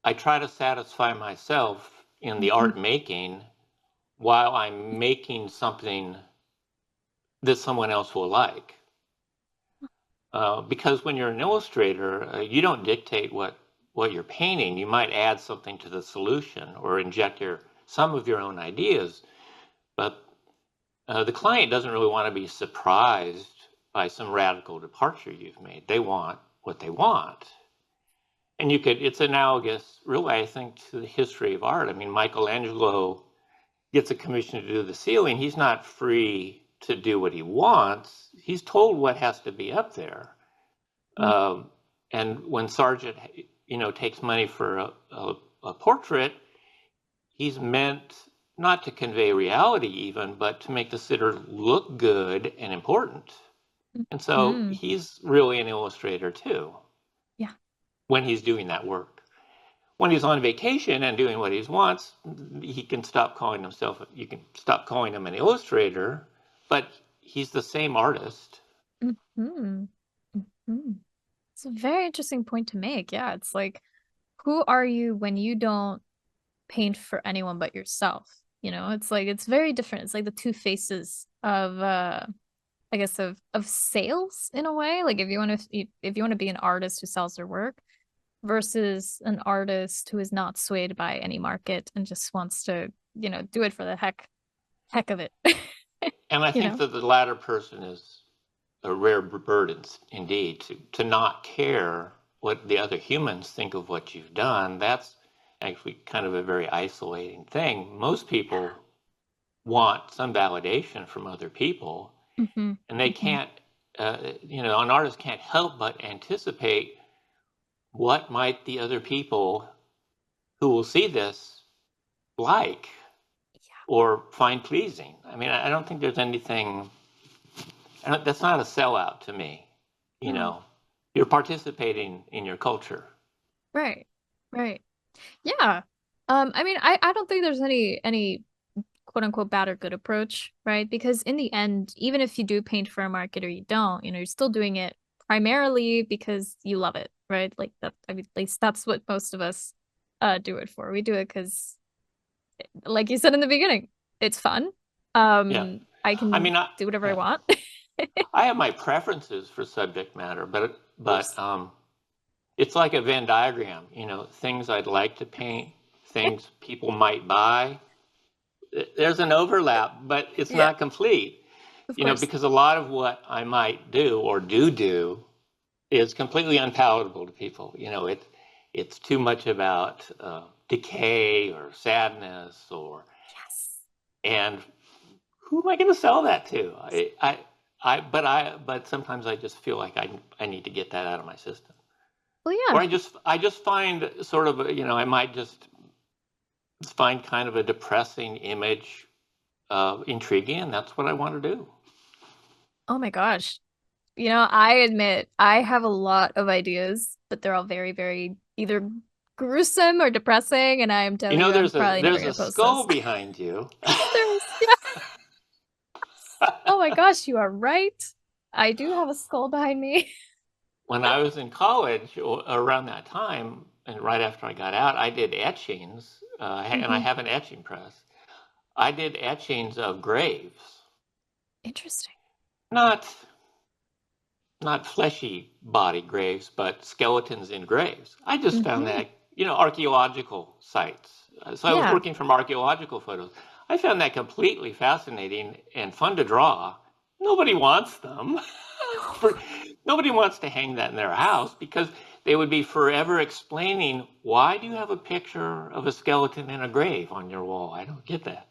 I try to satisfy myself in the Hmm. art making while I'm making something that someone else will like. Because when you're an illustrator, you don't dictate what you're painting. You might add something to the solution or inject some of your own ideas, but the client doesn't really want to be surprised by some radical departure you've made. They want what they want. And it's analogous, really, I think, to the history of art. I mean, Michelangelo gets a commission to do the ceiling. He's not free to do what he wants. He's told what has to be up there. Um, and when Sargent, takes money for a portrait, he's meant not to convey reality even, but to make the sitter look good and important. And so Hmm. he's really an illustrator too Yeah. when he's doing that work. When he's on vacation and doing what he wants, he can stop calling himself, you can stop calling him an illustrator, but he's the same artist. Hmm. Hmm. It's a very interesting point to make. Yeah, it's like, who are you when you don't paint for anyone but yourself? You know, it's like it's very different. It's like the two faces of I guess of sales in a way. Like if you want to be an artist who sells their work versus an artist who is not swayed by any market and just wants to, do it for the heck of it. And I You think know? that the latter person is a rare bird indeed, to not care what the other humans think of what you've done. That's actually kind of a very isolating thing. Most people want some validation from other people, Hmm. and they Hmm. can't, an artist can't help but anticipate what might the other people who will see this like or find pleasing. I mean, I don't think there's anything, that's not a sellout to me. You No. know, you're participating in your culture. Right. Right. Yeah. I mean, I don't think there's any quote unquote bad or good approach, right? Because in the end, even if you do paint for a market or you don't, you're still doing it primarily because you love it, right? Like that, I mean, at least that's what most of us do it for. We do it because, like you said in the beginning, it's fun. Yeah. I I can mean, do whatever I yeah, want. Of I have my preferences for subject matter, but course. it's like a Venn diagram. Things I'd like to paint, things people might buy. There's an overlap, but it's Yeah, not complete. of course. Because a lot of what I might do or do is completely unpalatable to people. It's too much about decay or sadness Yes. and who am I going to sell that to? But sometimes I just feel like I need to get that out of my system, Well, or yeah. I just find sort of I might just find kind of a depressing image intriguing, and that's what I want to do. Oh my gosh. I admit I have a lot of ideas, but they're all very, very either gruesome or depressing, and I am telling you, I'm There's a probably never there's a gonna post skull this. behind you. There is, yeah. Oh my gosh, you are right. I do have a skull behind me. When I was in college, around that time, and right after I got out, I did etchings, and I Hmm. have an etching press. I did etchings of graves, Interesting. not not fleshy body graves, but skeletons in graves. I just found Hmm. that, archaeological sites. So I was Yeah. working from archaeological photos. I found that completely fascinating and fun to draw. Nobody wants them. For, nobody wants to hang that in their house because they would be forever explaining, why do you have a picture of a skeleton in a grave on your wall? I don't get that.